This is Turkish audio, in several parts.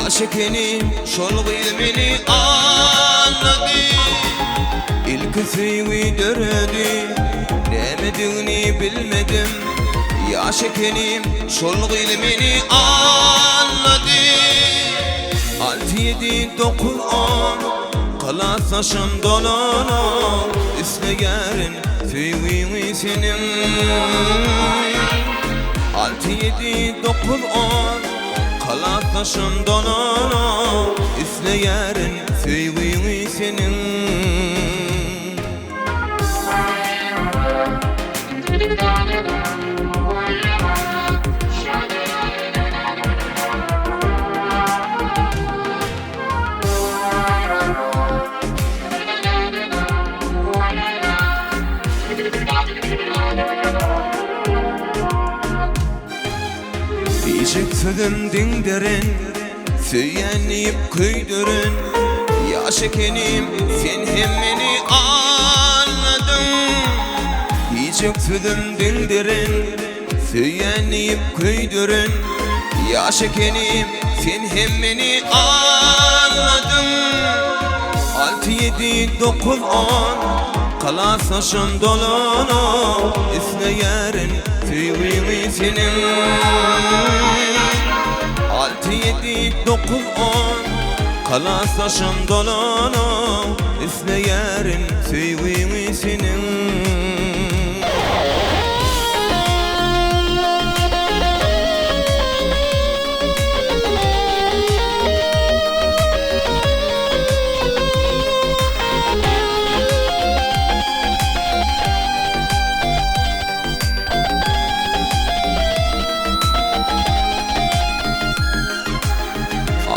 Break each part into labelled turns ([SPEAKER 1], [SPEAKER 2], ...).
[SPEAKER 1] şekenim şol ilmini anladı. İlk sevi döredi demediğini bilmedim. Ya şekenim şol ilmini anladı. 6, 7, 9, 10 kala saçım dolana İslegerin sevi senin. 6, 7, 9, 10 kala saçım dolana İslegerin sevi senin. Diyecek sözüm dindirin, söylenip kıydırın. Ya şekenim sen hem beni anladın. Diyecek sözüm dindirin, söylenip kıydırın. Ya şekenim sen hem beni anladın. 6, 7, 9, 10 kala saçım dolana İslegerin sevi senin. 6, 7, 9, 10 kala saçım dolana İslegerin sevi senin.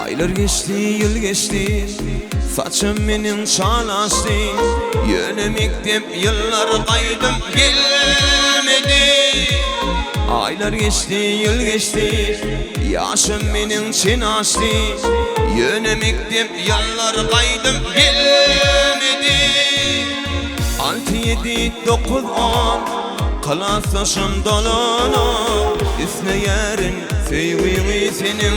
[SPEAKER 1] Aylar geçti, yıl geçti, saçım benim şalaştı. Yönemektep yıllar kaydım gelmedi. Aylar geçti, yıl geçti, yaşım benim çin açtı. Yönemektep yıllar kaydım gelmedi. 6, 7, 9, 10 kala saçım dolana İslegerin sevi senin.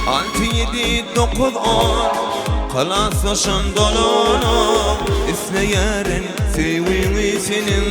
[SPEAKER 1] 6, 7, 9, 10 kala saçım dolana İslegerin sevi senin.